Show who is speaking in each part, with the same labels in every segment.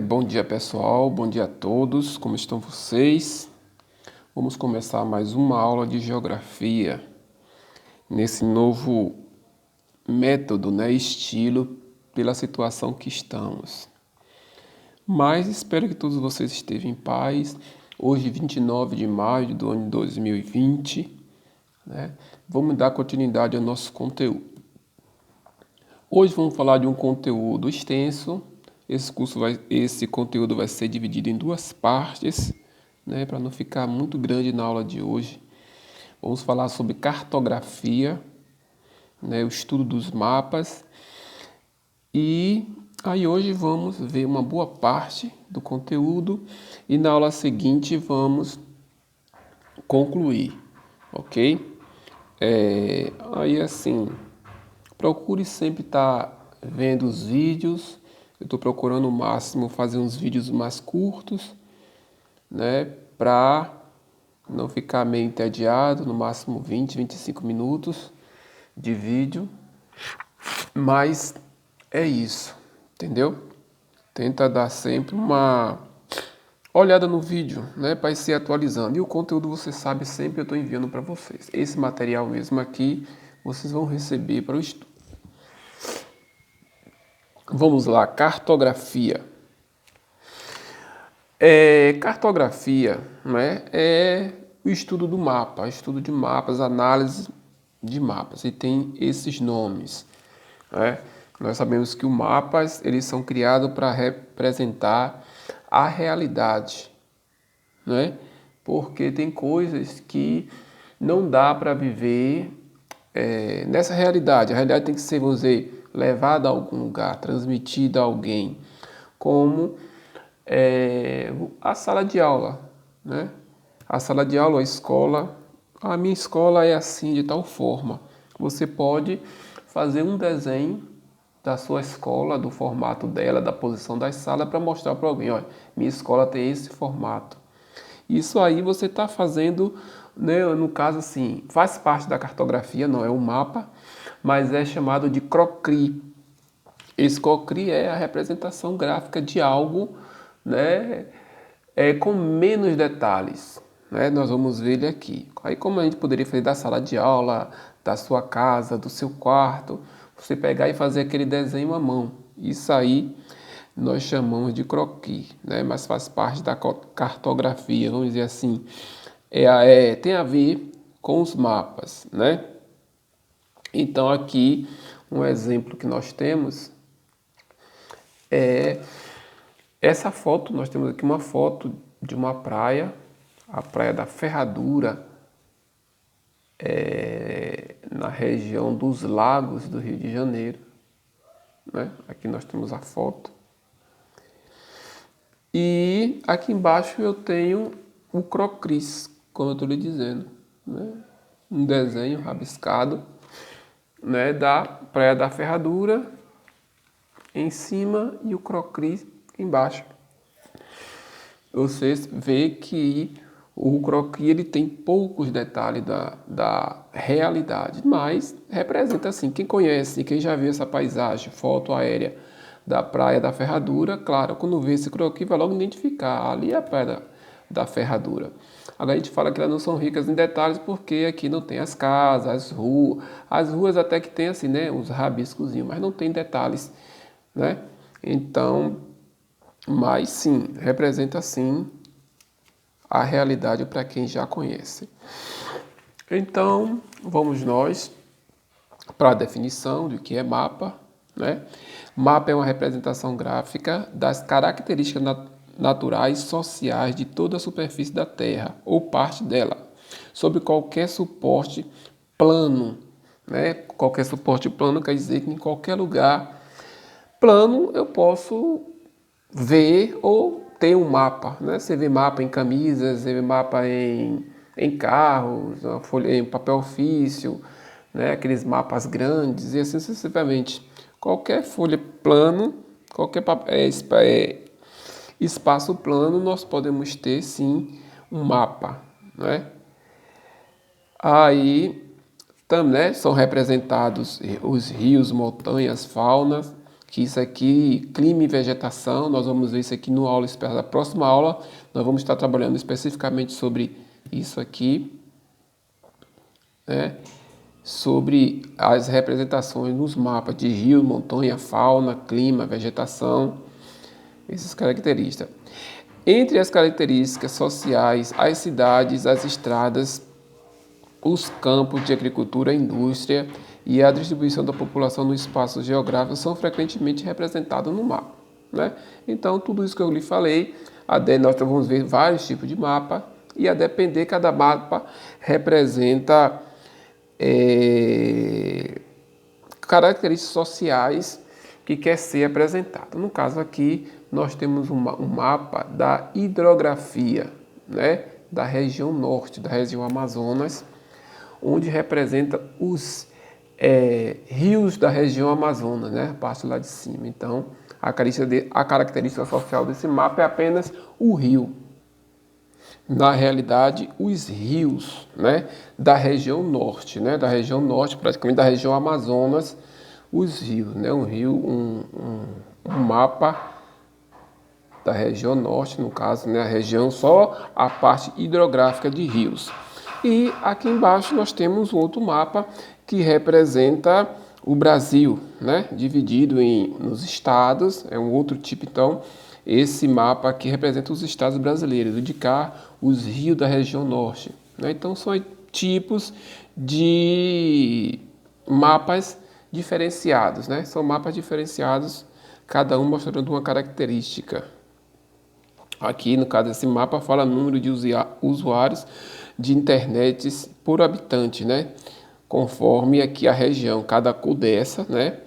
Speaker 1: Bom dia pessoal, bom dia a todos, como estão vocês? Vamos começar mais uma aula de geografia nesse novo método, estilo, pela situação que estamos. Mas espero que todos vocês estejam em paz. Hoje, 29 de maio do ano de 2020, vamos dar continuidade ao nosso conteúdo. Hoje vamos falar de um conteúdo extenso. Esse conteúdo vai ser dividido em duas partes, para não ficar muito grande na aula de hoje. Vamos falar sobre cartografia, o estudo dos mapas. E aí hoje vamos ver uma boa parte do conteúdo e na aula seguinte vamos concluir, ok? Aí assim, procure sempre estar vendo os vídeos. Eu estou procurando o máximo fazer uns vídeos mais curtos, para não ficar meio entediado, no máximo 20, 25 minutos de vídeo. Mas é isso, entendeu? Tenta dar sempre uma olhada no vídeo, para ir se atualizando. E o conteúdo você sabe sempre eu estou enviando para vocês. Esse material mesmo aqui vocês vão receber para o estudo. Vamos lá, cartografia. Cartografia, é o estudo do mapa, estudo de mapas, análise de mapas, e tem esses nomes. Nós sabemos que os mapas eles são criados para representar a realidade, porque tem coisas que não dá para viver nessa realidade. A realidade tem que ser, vamos dizer, levada a algum lugar, transmitida a alguém, como a sala de aula, A sala de aula, a escola, a minha escola é assim, de tal forma. Você pode fazer um desenho da sua escola, do formato dela, da posição da sala, para mostrar para alguém, olha, minha escola tem esse formato. Isso aí você está fazendo, no caso assim, faz parte da cartografia, não é um mapa, mas é chamado de croquis. Esse croquis é a representação gráfica de algo, com menos detalhes. Nós vamos ver ele aqui. Aí como a gente poderia fazer da sala de aula, da sua casa, do seu quarto, você pegar e fazer aquele desenho à mão. Isso aí nós chamamos de croquis, mas faz parte da cartografia, vamos dizer assim. Tem a ver com os mapas, Então aqui um exemplo que nós temos é essa foto. Nós temos aqui uma foto de uma praia, a Praia da Ferradura, na região dos Lagos do Rio de Janeiro. Aqui nós temos a foto. E aqui embaixo eu tenho o croquis, como eu estou lhe dizendo. Um desenho rabiscado, da Praia da Ferradura em cima e o croquis embaixo. Vocês vê que o croquis ele tem poucos detalhes da realidade, mas representa assim. Quem conhece, quem já viu essa paisagem, foto aérea da Praia da Ferradura, claro, quando vê esse croquis vai logo identificar, ali é a Praia da Ferradura. Agora a gente fala que elas não são ricas em detalhes porque aqui não tem as casas, as ruas até que tem assim, uns rabiscozinhos, mas não tem detalhes, Então, mas sim, representa sim a realidade para quem já conhece. Então, vamos nós para a definição do que é mapa, Mapa é uma representação gráfica das características naturais e sociais de toda a superfície da Terra ou parte dela, sobre qualquer suporte plano, Qualquer suporte plano quer dizer que em qualquer lugar plano eu posso ver ou ter um mapa, Você vê mapa em camisas, você vê mapa em carros, em papel ofício, Aqueles mapas grandes e assim sucessivamente. Qualquer folha plano, qualquer espaço plano, nós podemos ter sim um mapa, Aí também, são representados os rios, montanhas, faunas, que isso aqui, clima e vegetação, nós vamos ver isso aqui no aula, na próxima aula, nós vamos estar trabalhando especificamente sobre isso aqui, né? Sobre as representações nos mapas de rio, montanha, fauna, clima, vegetação, essas características. Entre as características sociais, as cidades, as estradas, os campos de agricultura, indústria e a distribuição da população no espaço geográfico são frequentemente representados no mapa, né? Então, tudo isso que eu lhe falei, nós vamos ver vários tipos de mapa e a depender, cada mapa representa características sociais que quer ser apresentado. No caso aqui, nós temos um mapa da hidrografia, né, da região norte, da região Amazonas, onde representa os rios da região Amazonas, né, a parte lá de cima. Então, a característica social desse mapa é apenas o rio. Na realidade, os rios, né, da região norte, praticamente da região Amazonas, os rios, né, um mapa da região norte, no caso, né, a região só a parte hidrográfica de rios. E aqui embaixo nós temos um outro mapa que representa o Brasil, né, dividido nos estados, é um outro tipo, então. Esse mapa aqui representa os estados brasileiros, de cá os rios da região norte, né? Então são tipos de mapas diferenciados, né? São mapas diferenciados, cada um mostrando uma característica. Aqui, no caso desse mapa, fala número de usuários de internet por habitante, né? Conforme aqui a região, cada cor dessa, né,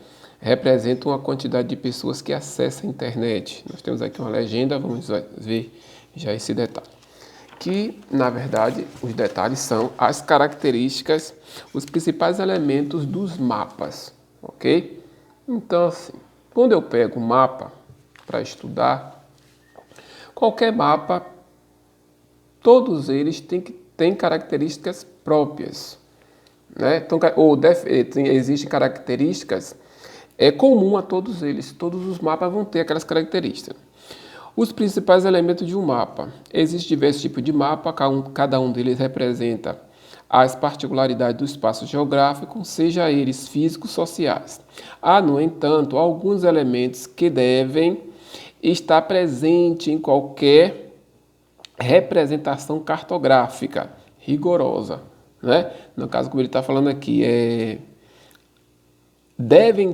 Speaker 1: representa uma quantidade de pessoas que acessam a internet. Nós temos aqui uma legenda, vamos ver já esse detalhe. Que, na verdade, os detalhes são as características, os principais elementos dos mapas, ok? Então, assim, quando eu pego um mapa para estudar, qualquer mapa, todos eles têm características próprias, né? Então, existem características comum a todos eles. Todos os mapas vão ter aquelas características. Os principais elementos de um mapa. Existem diversos tipos de mapa, cada um deles representa as particularidades do espaço geográfico, seja eles físicos, sociais. Há, no entanto, alguns elementos que devem estar presentes em qualquer representação cartográfica rigorosa, né? No caso, como ele está falando aqui, devem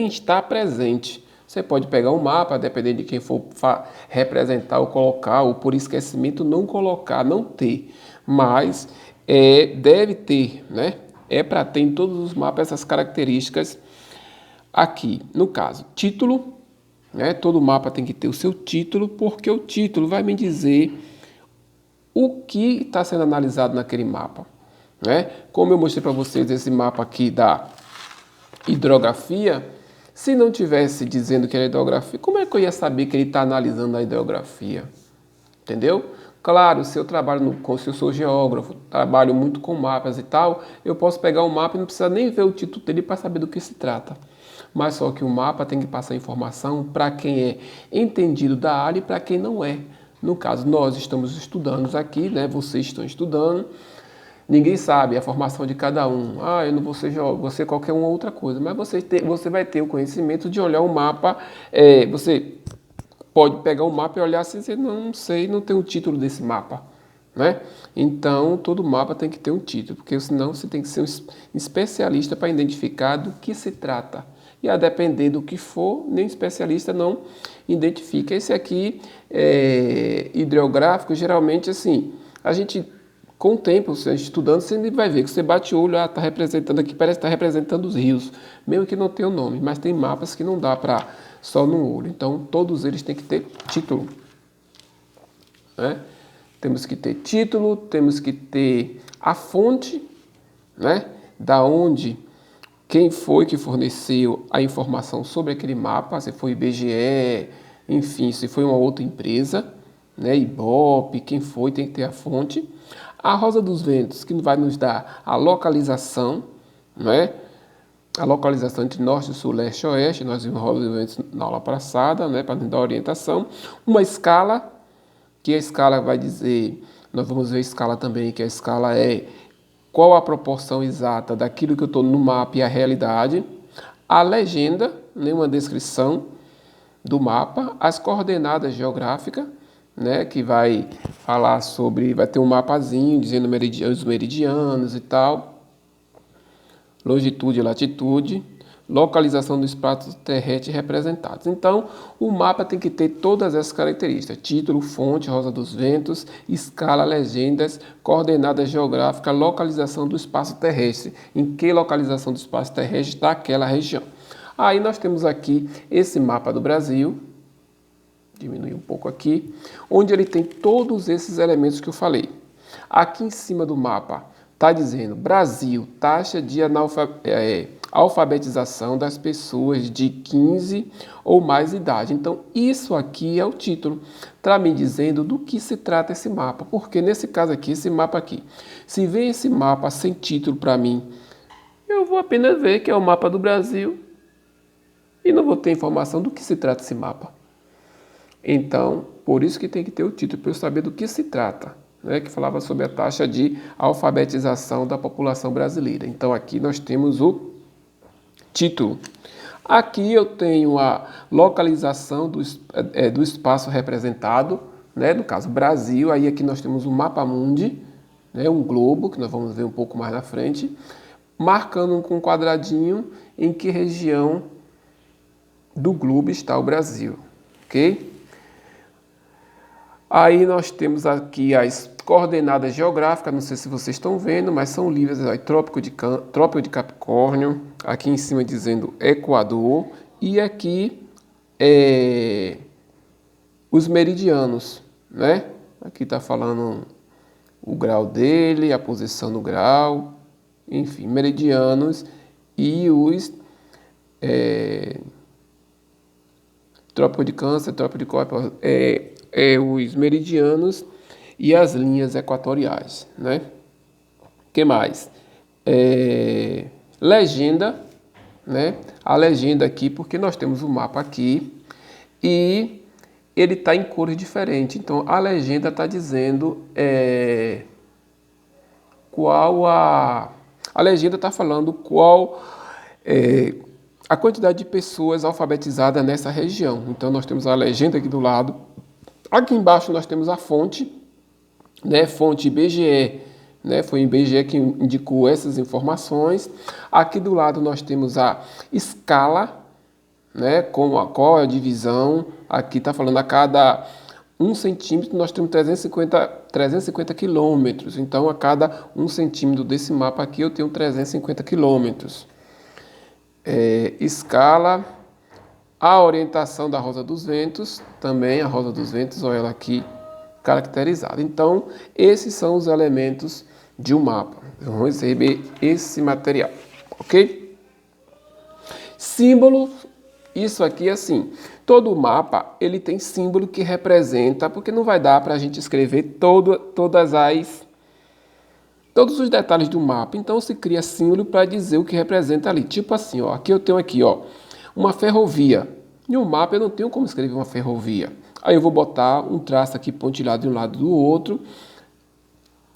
Speaker 1: estar presentes. Você pode pegar um mapa, dependendo de quem for representar ou colocar, ou por esquecimento não colocar, não ter. Mas deve ter, né? É para ter em todos os mapas essas características aqui. No caso, título, né? Todo mapa tem que ter o seu título, porque o título vai me dizer o que está sendo analisado naquele mapa, né? Como eu mostrei para vocês esse mapa aqui da hidrografia, se não tivesse dizendo que era hidrografia, como é que eu ia saber que ele está analisando a hidrografia? Entendeu? Claro, se eu trabalho se eu sou geógrafo, trabalho muito com mapas e tal, eu posso pegar um mapa e não precisa nem ver o título dele para saber do que se trata. Mas só que o mapa tem que passar informação para quem é entendido da área e para quem não é. No caso, nós estamos estudando aqui, né? Vocês estão estudando. Ninguém sabe a formação de cada um. Eu não vou ser geógrafo, vou ser qualquer uma outra coisa. Mas você vai ter o conhecimento de olhar o mapa. Você pode pegar um mapa e olhar assim e dizer, não sei, não tem o título desse mapa, né? Então, todo mapa tem que ter um título, porque senão você tem que ser um especialista para identificar do que se trata. E a depender do que for, nem especialista não identifica. Esse aqui hidrográfico, geralmente assim, a gente, com o tempo, você estudando, você vai ver que você bate o olho, está representando aqui, parece que está representando os rios, mesmo que não tenha o nome, mas tem mapas que não dá para só no olho. Então, todos eles têm que ter título, né? Temos que ter título, temos que ter a fonte, né? Da onde, quem foi que forneceu a informação sobre aquele mapa, se foi IBGE, enfim, se foi uma outra empresa, né? Ibope, quem foi, tem que ter a fonte. A rosa dos ventos, que vai nos dar a localização, né? a localização entre norte, sul, leste e oeste, nós vimos na aula passada, né, para dar orientação. Uma escala, que a escala vai dizer, nós vamos ver a escala também, que a escala é qual a proporção exata daquilo que eu estou no mapa e a realidade. A legenda, né, uma descrição do mapa, as coordenadas geográficas, né, que vai falar sobre, vai ter um mapazinho dizendo os meridianos e tal, longitude e latitude, localização do espaço terrestre representados. Então, o mapa tem que ter todas essas características: título, fonte, rosa dos ventos, escala, legendas, coordenadas geográficas, localização do espaço terrestre. Em que localização do espaço terrestre está aquela região? Aí nós temos aqui esse mapa do Brasil, diminuir um pouco aqui, onde ele tem todos esses elementos que eu falei. Aqui em cima do mapa está dizendo Brasil, taxa de alfabetização das pessoas de 15 ou mais idade. Então, isso aqui é o título, está me dizendo do que se trata esse mapa. Porque nesse caso aqui, esse mapa aqui, se vem esse mapa sem título para mim, eu vou apenas ver que é o mapa do Brasil e não vou ter informação do que se trata esse mapa. Então, por isso que tem que ter o título, para eu saber do que se trata, né, que falava sobre a taxa de alfabetização da população brasileira. Então, aqui nós temos o título. Aqui eu tenho a localização do espaço representado, né, no caso Brasil. Aí aqui nós temos o mapa mundi, né, um globo, que nós vamos ver um pouco mais na frente, marcando com um quadradinho em que região do globo está o Brasil, ok? Aí nós temos aqui as coordenadas geográficas, não sei se vocês estão vendo, mas são livres, aí, Trópico de Capricórnio, aqui em cima dizendo Equador, e aqui os meridianos, né? Aqui está falando o grau dele, a posição no grau, enfim, meridianos e os Trópico de Câncer, Trópico de Capricórnio, os meridianos e as linhas equatoriais, né? Que mais? Legenda, né? A legenda aqui, porque nós temos o mapa aqui e ele está em cores diferentes. Então, a legenda está dizendo qual a legenda está falando qual a quantidade de pessoas alfabetizadas nessa região. Então, nós temos a legenda aqui do lado. Aqui embaixo nós temos a fonte, né? Fonte IBGE, né? Foi o IBGE que indicou essas informações. Aqui do lado nós temos a escala, né? Qual é a divisão. Aqui está falando a cada 1 centímetro nós temos 350 quilômetros. Então, a cada 1 centímetro desse mapa aqui eu tenho 350 quilômetros. Escala, a orientação da rosa dos ventos, também a rosa dos ventos, olha ela aqui caracterizada. Então, esses são os elementos de um mapa. Vamos receber esse material, ok? Símbolo, isso aqui assim, todo mapa ele tem símbolo que representa, porque não vai dar para a gente escrever todos os detalhes do mapa. Então, se cria símbolo para dizer o que representa ali. Tipo assim, ó, aqui eu tenho aqui, ó, uma ferrovia. E o mapa eu não tenho como escrever uma ferrovia. Aí eu vou botar um traço aqui pontilhado de um lado do outro,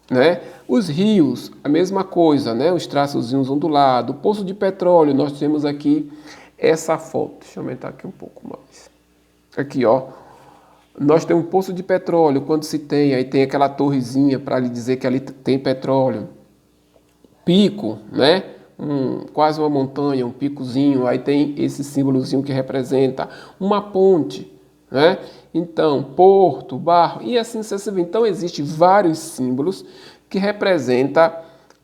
Speaker 1: né? Os rios, a mesma coisa, né? Os traçozinhos ondulados. O poço de petróleo, nós temos aqui essa foto. Deixa eu aumentar aqui um pouco mais. Aqui, ó. Nós temos um poço de petróleo, quando se tem, aí tem aquela torrezinha para lhe dizer que ali tem petróleo. Pico, né? Quase uma montanha, um picozinho, aí tem esse símbolozinho que representa uma ponte, né? Então, porto, barro e assim sucessivamente. Então, existem vários símbolos que representam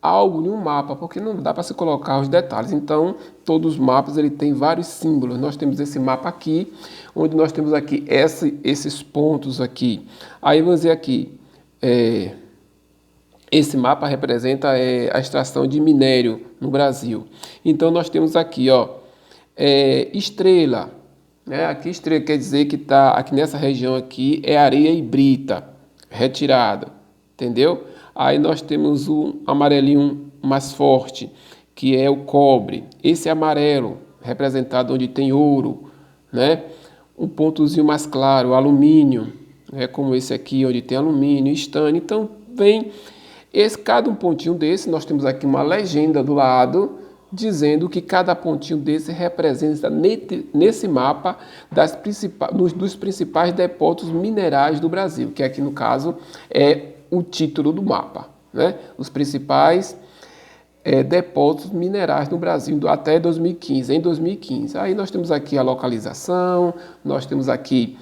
Speaker 1: algo em um mapa, porque não dá para se colocar os detalhes. Então, todos os mapas ele tem vários símbolos. Nós temos esse mapa aqui, onde nós temos aqui esses pontos aqui. Aí vamos ver aqui, esse mapa representa a extração de minério no Brasil. Então, nós temos aqui, ó, estrela. Né? Aqui estrela quer dizer que está aqui nessa região aqui é areia e brita retirada, entendeu? Aí nós temos um amarelinho mais forte, que é o cobre. Esse amarelo, representado onde tem ouro, né? Um pontozinho mais claro, o alumínio, né? Como esse aqui, onde tem alumínio, estânio. Então, vem cada um pontinho desse, nós temos aqui uma legenda do lado, dizendo que cada pontinho desse representa, nesse mapa, dos principais depósitos minerais do Brasil, que aqui no caso é o título do mapa, né? Os principais depósitos minerais no Brasil até 2015, em 2015. Aí nós temos aqui a localização, nós temos aqui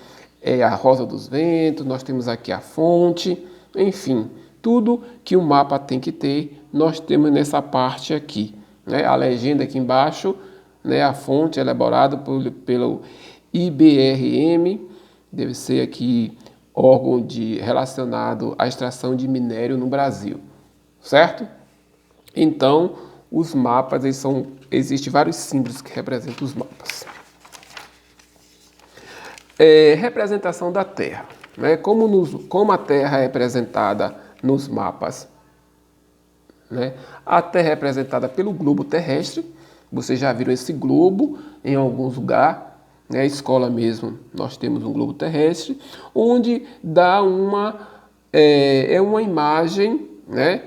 Speaker 1: a Rosa dos Ventos, nós temos aqui a fonte, enfim, tudo que o mapa tem que ter, nós temos nessa parte aqui, né? A legenda aqui embaixo, né? A fonte elaborada pelo IBRM, deve ser aqui órgão relacionado à extração de minério no Brasil, certo? Então, os mapas, existem vários símbolos que representam os mapas. Representação da Terra, né? Como a Terra é representada nos mapas, né? A Terra é representada pelo globo terrestre. Vocês já viram esse globo em alguns lugares, né? A escola mesmo, nós temos um globo terrestre, onde dá uma imagem, né?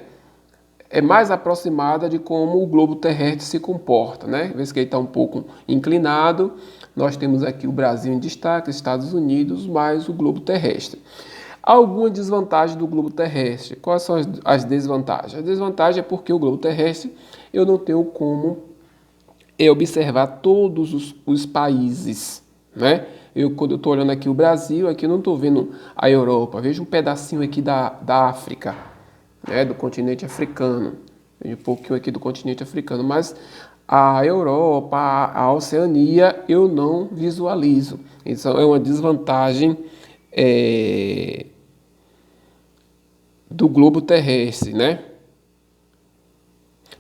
Speaker 1: É mais aproximada de como o globo terrestre se comporta, né? Vê que ele está um pouco inclinado. Nós temos aqui o Brasil em destaque, Estados Unidos, mais o globo terrestre. Alguma desvantagem do globo terrestre? Quais são as desvantagens? A desvantagem é porque o globo terrestre eu não tenho como observar todos os países, né? Quando eu estou olhando aqui o Brasil, aqui eu não estou vendo a Europa, vejo um pedacinho aqui da África, né? Do continente africano, vejo um pouquinho aqui do continente africano, mas a Europa, a Oceania, eu não visualizo. Isso é uma desvantagem do globo terrestre, né?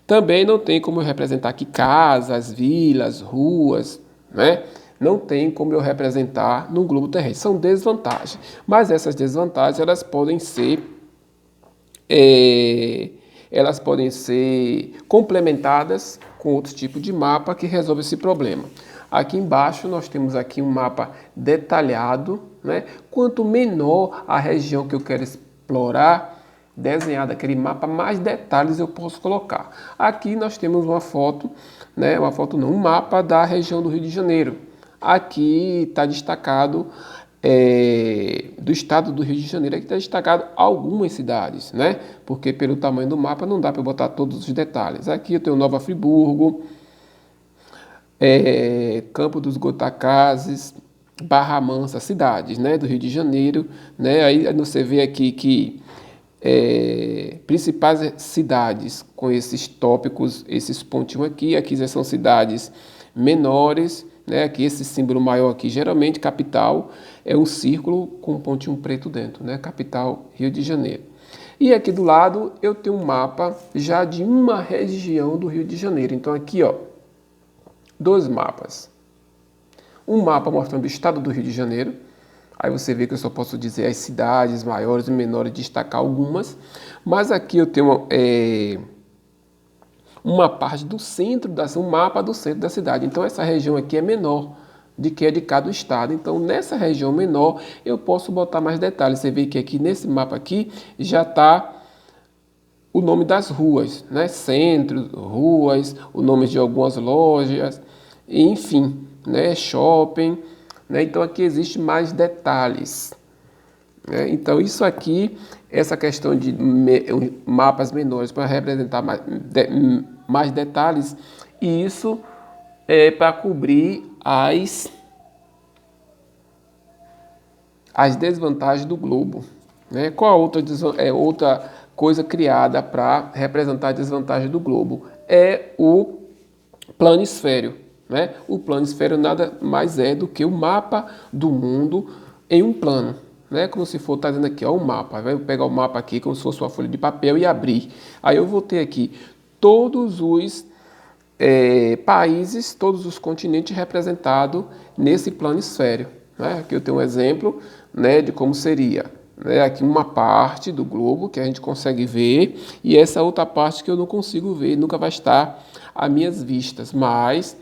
Speaker 1: Também não tem como eu representar aqui casas, vilas, ruas, né? Não tem como eu representar no globo terrestre. São desvantagens. Mas essas desvantagens, elas podem ser complementadas com outros tipos de mapa que resolve esse problema. Aqui embaixo nós temos aqui um mapa detalhado, né? Quanto menor a região que eu quero explorar, desenhado aquele mapa, mais detalhes eu posso colocar. Aqui nós temos uma foto, né? Um mapa da região do Rio de Janeiro. Aqui está destacado do estado do Rio de Janeiro, aqui está destacado algumas cidades, né? Porque pelo tamanho do mapa não dá para botar todos os detalhes. Aqui eu tenho Nova Friburgo, Campo dos Goitacazes, Barra Mansa, cidades, né, do Rio de Janeiro, né? Aí você vê aqui que principais cidades com esses tópicos, esses pontinhos aqui são cidades menores, né? Aqui esse símbolo maior aqui, geralmente capital, é um círculo com um pontinho preto dentro, né? Capital, Rio de Janeiro. E aqui do lado eu tenho um mapa já de uma região do Rio de Janeiro. Então aqui, ó, dois mapas. Um mapa mostrando o estado do Rio de Janeiro. Aí você vê que eu só posso dizer as cidades maiores e menores, destacar algumas. Mas aqui eu tenho uma parte do centro, um mapa do centro da cidade. Então essa região aqui é menor de que é de cada estado. Então nessa região menor eu posso botar mais detalhes. Você vê que aqui nesse mapa aqui já está o nome das ruas, né? Centros, ruas, o nome de algumas lojas, enfim, né? Shopping, né? Então aqui existe mais detalhes, né? Então isso aqui, essa questão de mapas menores para representar mais detalhes, e isso é para cobrir as desvantagens do globo, né? Qual a outra coisa criada para representar a desvantagem do globo? É o planisfério, né? O planisfério nada mais é do que o mapa do mundo em um plano, né? Como se for, tá dizendo aqui, ó, o mapa. Vai pegar o mapa aqui como se fosse uma folha de papel e abrir. Aí eu vou ter aqui todos os países, todos os continentes representados nesse planisfério, né? Aqui eu tenho um exemplo, né, de como seria né? Aqui uma parte do globo que a gente consegue ver e essa outra parte que eu não consigo ver, nunca vai estar às minhas vistas, mas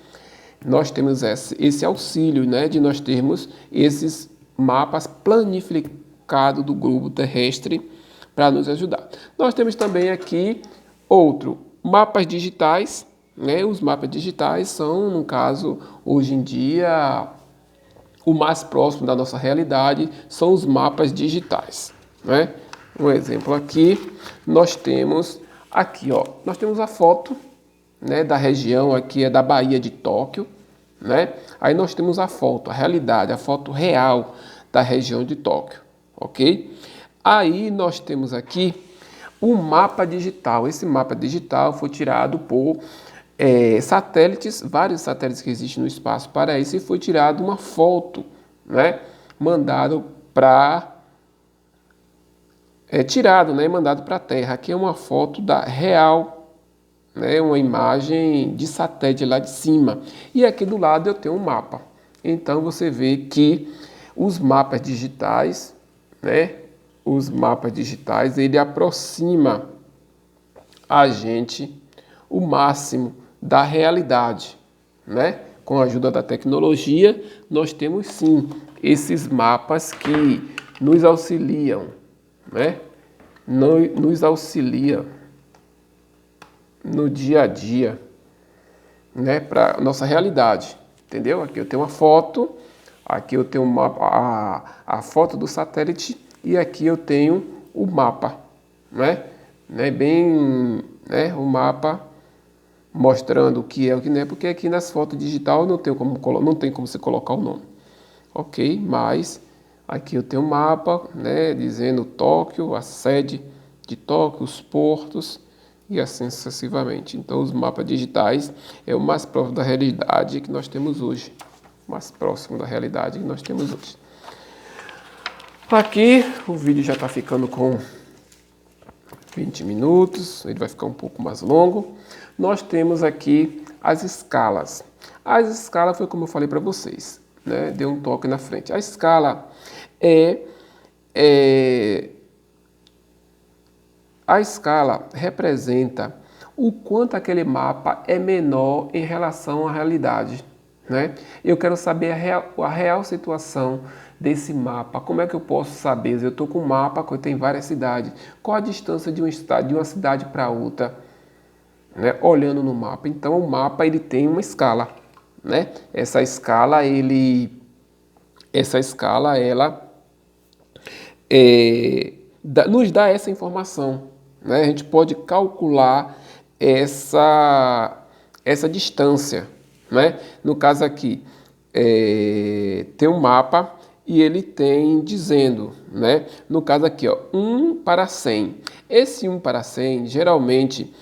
Speaker 1: nós temos esse auxílio, né, de nós termos esses mapas planificados do globo terrestre para nos ajudar. Nós temos também aqui outro, mapas digitais, né? Os mapas digitais são, no caso, hoje em dia, o mais próximo da nossa realidade são os mapas digitais, né? Um exemplo aqui, nós temos aqui, ó, nós temos a foto, né, da região aqui é da Baía de Tóquio, né? Aí nós temos a foto, a realidade, a foto real da região de Tóquio, ok? Aí nós temos aqui o mapa digital. Esse mapa digital foi tirado por satélites, vários satélites que existem no espaço para isso, e foi tirado uma foto, né? Mandado para tirado, né? Mandado para a Terra. Aqui é uma foto da real, né? Uma imagem de satélite lá de cima. E aqui do lado eu tenho um mapa. Então você vê que os mapas digitais, né? Os mapas digitais, ele aproxima a gente o máximo da realidade, né? Com a ajuda da tecnologia, nós temos sim esses mapas que nos auxiliam, né? Nos auxilia no dia a dia, né? Para nossa realidade, entendeu? Aqui eu tenho uma foto, aqui eu tenho a foto do satélite e aqui eu tenho o mapa, né? Bem, né? O mapa mostrando o que é o que não é, porque aqui nas fotos digital não tem como você colocar o nome, ok? Mas aqui eu tenho um mapa, né? Dizendo Tóquio, a sede de Tóquio, os portos e assim sucessivamente. Então os mapas digitais é o mais próximo da realidade que nós temos hoje, mais próximo da realidade que nós temos hoje. Aqui o vídeo já está ficando com 20 minutos, ele vai ficar um pouco mais longo. Nós temos aqui as escalas. As escalas foi como eu falei para vocês, né? Deu um toque na frente. A escala a escala representa o quanto aquele mapa é menor em relação à realidade, né? Eu quero saber a real situação desse mapa. Como é que eu posso saber? Eu estou com um mapa que tem várias cidades. Qual a distância de uma cidade para outra, né? Olhando no mapa. Então o mapa ele tem uma escala, né? Essa escala ela nos dá essa informação, né? A gente pode calcular essa distância, né? No caso aqui, tem um mapa e ele tem dizendo, né? No caso aqui, ó, 1 para 100. Esse 1 para 100, geralmente,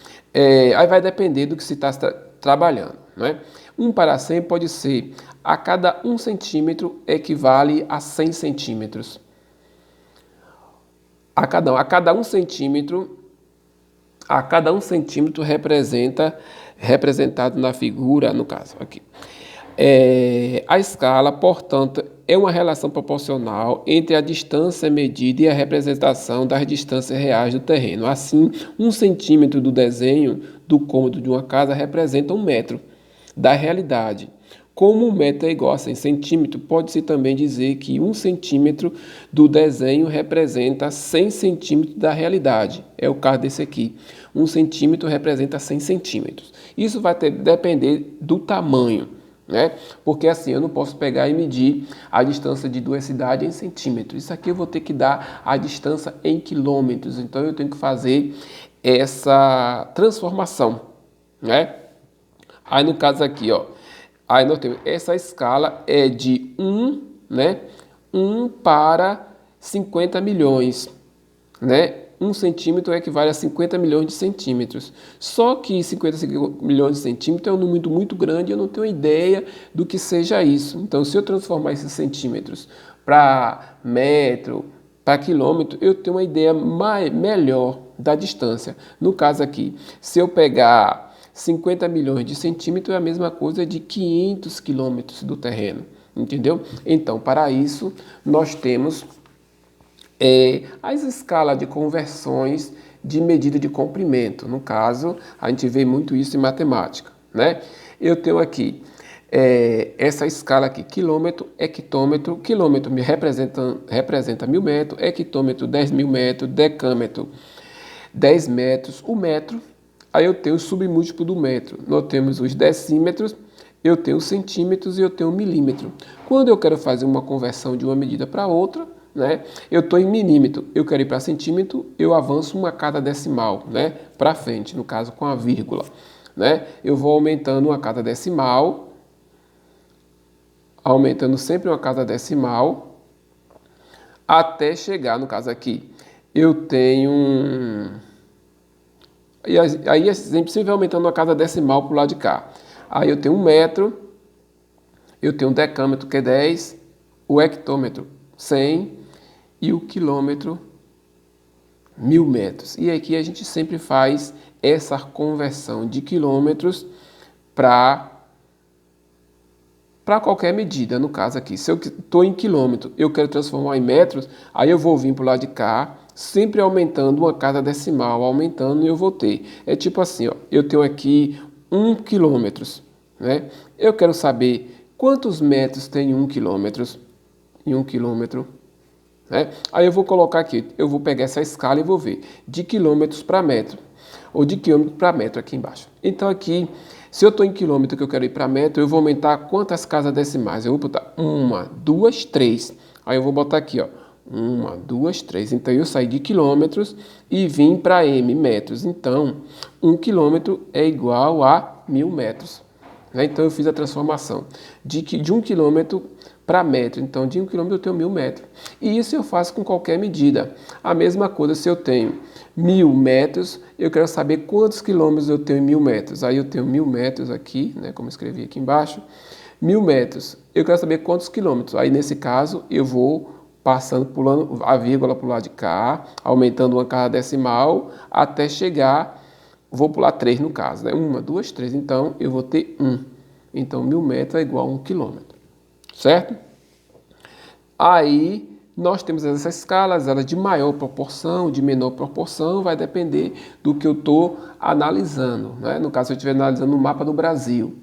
Speaker 1: aí vai depender do que se está trabalhando, né? 1 para 100 pode ser a cada 1 centímetro equivale a 100 centímetros. A cada 1 centímetro representado na figura, no caso aqui. A escala, portanto, é uma relação proporcional entre a distância medida e a representação das distâncias reais do terreno. Assim, 1 centímetro do desenho do cômodo de uma casa representa 1 metro da realidade. Como 1 metro é igual a 100 centímetros, pode-se também dizer que 1 centímetro do desenho representa 100 centímetros da realidade. É o caso desse aqui. 1 centímetro representa 100 centímetros. Isso vai depender do tamanho, né? Porque assim, eu não posso pegar e medir a distância de 2 cidades em centímetros. Isso aqui eu vou ter que dar a distância em quilômetros. Então eu tenho que fazer essa transformação, né? Aí no caso aqui, ó, aí nós temos essa escala é de 1, né? 1 para 50 milhões, né? 1 centímetro equivale a 50 milhões de centímetros. Só que 50 milhões de centímetros é um número muito grande e eu não tenho ideia do que seja isso. Então, se eu transformar esses centímetros para metro, para quilômetro, eu tenho uma ideia melhor da distância. No caso aqui, se eu pegar 50 milhões de centímetros, é a mesma coisa de 500 quilômetros do terreno, entendeu? Então, para isso, nós temos as escalas de conversões de medida de comprimento. No caso, a gente vê muito isso em matemática, né? Eu tenho aqui essa escala aqui, quilômetro, hectômetro. Quilômetro me representa 1000 metros, hectômetro 10.000 metros, decâmetro 10 metros, o metro. Aí eu tenho o submúltiplo do metro. Nós temos os decímetros, eu tenho os centímetros e eu tenho o milímetro. Quando eu quero fazer uma conversão de uma medida para outra, né, eu estou em milímetro, eu quero ir para centímetro, eu avanço uma cada decimal, né, para frente, no caso com a vírgula. Né? Eu vou aumentando uma cada decimal, aumentando sempre uma cada decimal, até chegar, no caso aqui, eu tenho... E aí sempre vai aumentando uma cada decimal para o lado de cá. Aí eu tenho um metro, eu tenho um decâmetro que é 10, o hectômetro 100 e o quilômetro 1000 metros. E aqui a gente sempre faz essa conversão de quilômetros para qualquer medida. No caso aqui, se eu estou em quilômetro, eu quero transformar em metros, aí eu vou vir para o lado de cá, sempre aumentando uma cada decimal, aumentando, e eu vou ter. É tipo assim, ó, eu tenho aqui 1 quilômetro, né? Eu quero saber quantos metros tem 1 quilômetro em 1 quilômetro. Né? Aí eu vou colocar aqui, eu vou pegar essa escala e vou ver de quilômetros para metro, ou de quilômetro para metro aqui embaixo. Então aqui, se eu estou em quilômetro que eu quero ir para metro, eu vou aumentar quantas casas decimais? Eu vou botar 1, 2, 3. Aí eu vou botar aqui, ó, 1, 2, 3. Então eu saí de quilômetros e vim para m, metros. Então, 1 quilômetro é igual a 1000 metros. Né? Então eu fiz a transformação de 1 quilômetro para metro. Então, de 1 quilômetro eu tenho 1000 metros. E isso eu faço com qualquer medida. A mesma coisa se eu tenho 1000 metros, eu quero saber quantos quilômetros eu tenho em 1000 metros. Aí eu tenho 1000 metros aqui, né, como eu escrevi aqui embaixo. 1000 metros, eu quero saber quantos quilômetros. Aí nesse caso eu vou passando, pulando a vírgula para o lado de cá, aumentando uma cada decimal, até chegar, vou pular 3 no caso, né? 1, 2, 3. Então eu vou ter 1. Então 1000 metros é igual a 1 quilômetro. Certo? Aí nós temos essas escalas, elas de maior proporção, de menor proporção, vai depender do que eu estou analisando. Né? No caso, se eu estiver analisando o mapa do Brasil,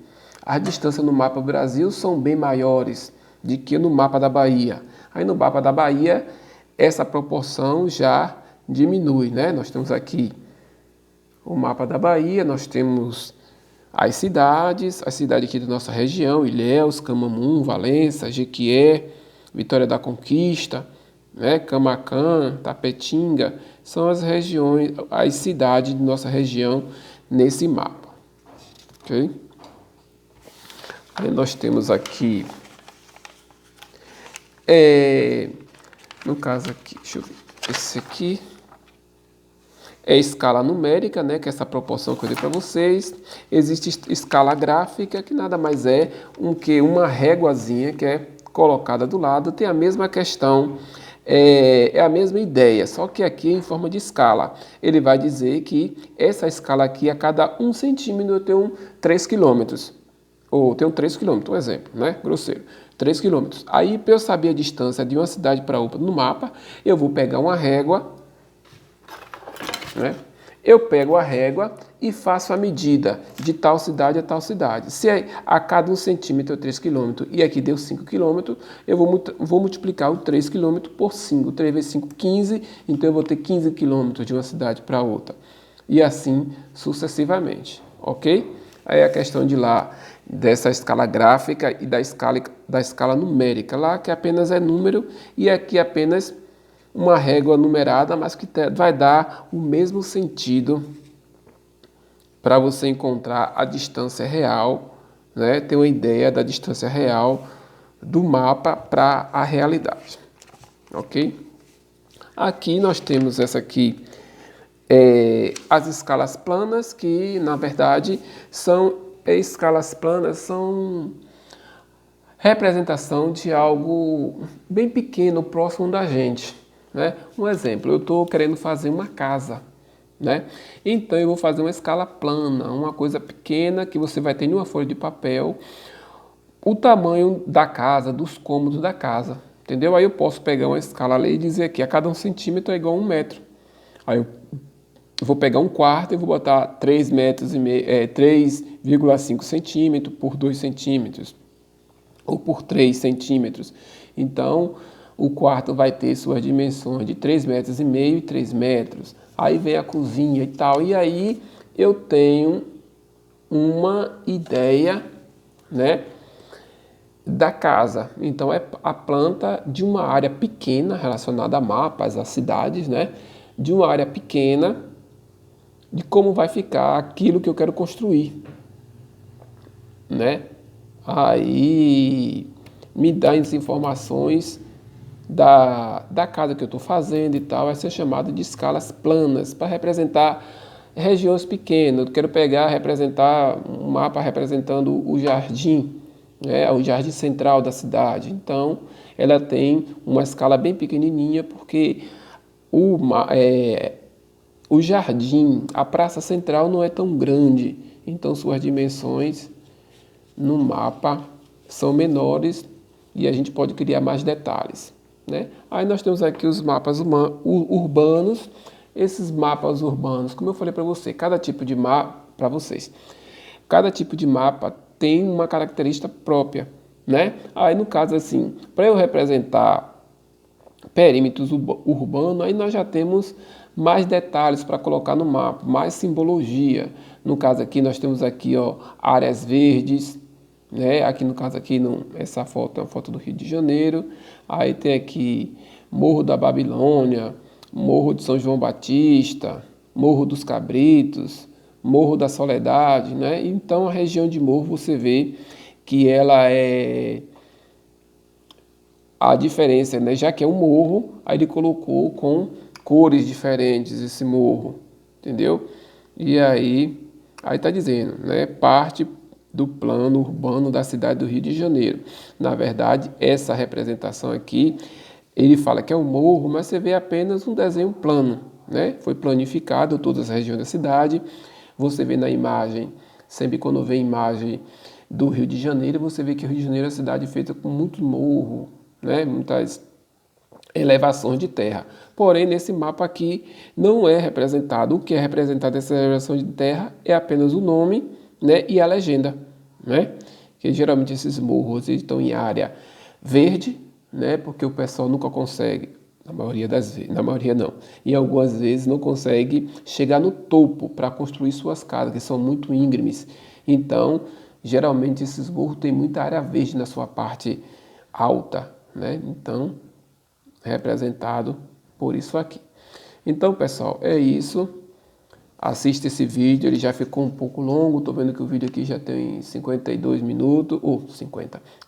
Speaker 1: as distâncias no mapa do Brasil são bem maiores do que no mapa da Bahia. Aí no mapa da Bahia, essa proporção já diminui. Né? Nós temos aqui o mapa da Bahia, nós temos as cidades aqui da nossa região, Ilhéus, Camamu, Valença, Jequié, Vitória da Conquista, né, Camaquã, Tapetinga, são as regiões, as cidades de nossa região nesse mapa. Ok? Aí nós temos aqui, no caso aqui, deixa eu ver, esse aqui é escala numérica, né, que é essa proporção que eu dei para vocês. Existe escala gráfica, que nada mais é uma réguazinha que é colocada do lado. Tem a mesma questão, é a mesma ideia, só que aqui em forma de escala. Ele vai dizer que essa escala aqui, a cada 1 centímetro, eu tenho 3 quilômetros. Ou tenho 3 quilômetros, um exemplo, né, grosseiro. 3 quilômetros. Aí, para eu saber a distância de uma cidade para outra no mapa, eu vou pegar uma régua, né? Eu pego a régua e faço a medida de tal cidade a tal cidade. Se a cada 1 centímetro é 3 km e aqui deu 5 km, eu vou multiplicar o 3 km por 5. 3 vezes 5, 15. Então eu vou ter 15 km de uma cidade para outra. E assim sucessivamente. Ok? Aí a questão de lá, dessa escala gráfica e da escala numérica. Lá que apenas é número e aqui apenas uma régua numerada, mas que vai dar o mesmo sentido para você encontrar a distância real, né? Ter uma ideia da distância real do mapa para a realidade, ok? Aqui nós temos essa aqui, as escalas planas, que na verdade são escalas planas, são representação de algo bem pequeno, próximo da gente. Né? Um exemplo, eu estou querendo fazer uma casa, né? Então eu vou fazer uma escala plana, uma coisa pequena que você vai ter em uma folha de papel, o tamanho da casa, dos cômodos da casa. entendeu? Aí eu posso pegar uma escala ali e dizer aqui, a cada 1 centímetro é igual a 1 metro. Aí eu vou pegar um quarto e vou botar 3 metros e meio, 3,5 centímetros por 2 centímetros, ou por 3 centímetros. Então, o quarto vai ter suas dimensões de 3 metros e meio e 3 metros. Aí vem a cozinha e tal. E aí eu tenho uma ideia, né, da casa. Então, é a planta de uma área pequena relacionada a mapas, a cidades, né, de uma área pequena, de como vai ficar aquilo que eu quero construir, né? Aí me dá as informações da casa que eu estou fazendo e tal, vai ser chamado de escalas planas, para representar regiões pequenas. Eu quero representar um mapa representando o jardim, né, o jardim central da cidade. Então, ela tem uma escala bem pequenininha, porque o jardim, a praça central não é tão grande, então suas dimensões no mapa são menores e a gente pode criar mais detalhes, né? Aí nós temos aqui os mapas urbanos. Esses mapas urbanos, como eu falei para você, cada tipo de mapa, para vocês, cada tipo de mapa tem uma característica própria, né? Aí no caso assim, para eu representar perímetros urbanos, aí nós já temos mais detalhes para colocar no mapa, mais simbologia. No caso aqui, nós temos aqui, ó, áreas verdes, né? Aqui no caso aqui, essa foto é uma foto do Rio de Janeiro. Aí tem aqui Morro da Babilônia, Morro de São João Batista, Morro dos Cabritos, Morro da Soledade, né? Então a região de morro você vê que ela é a diferença, né? Já que é um morro, aí ele colocou com cores diferentes esse morro, entendeu? E aí tá dizendo, né? Parte do plano urbano da cidade do Rio de Janeiro. Na verdade, essa representação aqui, ele fala que é um morro, mas você vê apenas um desenho plano, né? Foi planificado todas as regiões da cidade. Você vê na imagem, sempre quando vê imagem do Rio de Janeiro, você vê que o Rio de Janeiro é uma cidade feita com muito morro, né? Muitas elevações de terra. Porém, nesse mapa aqui não é representado. O que é representado nessa elevação de terra é apenas o nome, né, e a legenda, né? Que geralmente esses morros estão em área verde, né? Porque o pessoal nunca consegue, na maioria das vezes, na maioria não, e algumas vezes não consegue chegar no topo para construir suas casas, que são muito íngremes. Então, geralmente esses morros têm muita área verde na sua parte alta, né? Então, representado por isso aqui. Então, pessoal, é isso. Assista esse vídeo, ele já ficou um pouco longo. Tô vendo que o vídeo aqui já tem 52 minutos, ou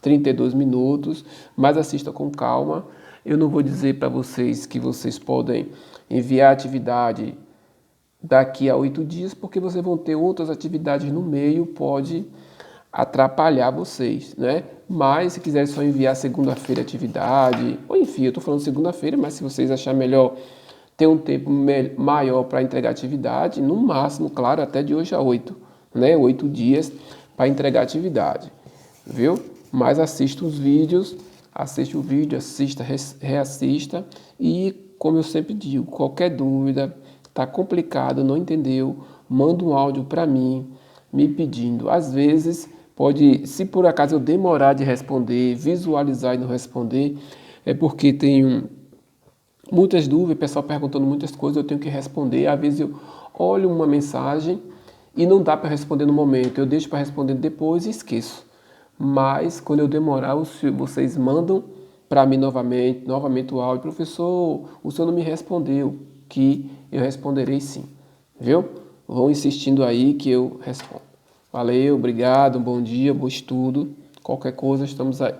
Speaker 1: 32 minutos, mas assista com calma. Eu não vou dizer para vocês que vocês podem enviar atividade daqui a 8 dias, porque vocês vão ter outras atividades no meio, pode atrapalhar vocês, né? Mas se quiser só enviar segunda-feira atividade, ou enfim, eu tô falando segunda-feira, mas se vocês acharem melhor ter um tempo maior para entregar atividade, no máximo, claro, até de hoje a 8, né? 8 dias para entregar atividade, viu? Mas assista os vídeos, assiste o vídeo, assista, reassista e, como eu sempre digo, qualquer dúvida, tá complicado, não entendeu, manda um áudio para mim, me pedindo. Às vezes, pode, se por acaso eu demorar de responder, visualizar e não responder, é porque tenho muitas dúvidas, o pessoal perguntando muitas coisas, eu tenho que responder. Às vezes eu olho uma mensagem e não dá para responder no momento, eu deixo para responder depois e esqueço. Mas quando eu demorar, vocês mandam para mim novamente o áudio. Professor, o senhor não me respondeu, que eu responderei sim, viu? Vão insistindo aí que eu respondo. Valeu, obrigado, bom dia, bom estudo. Qualquer coisa, estamos aí.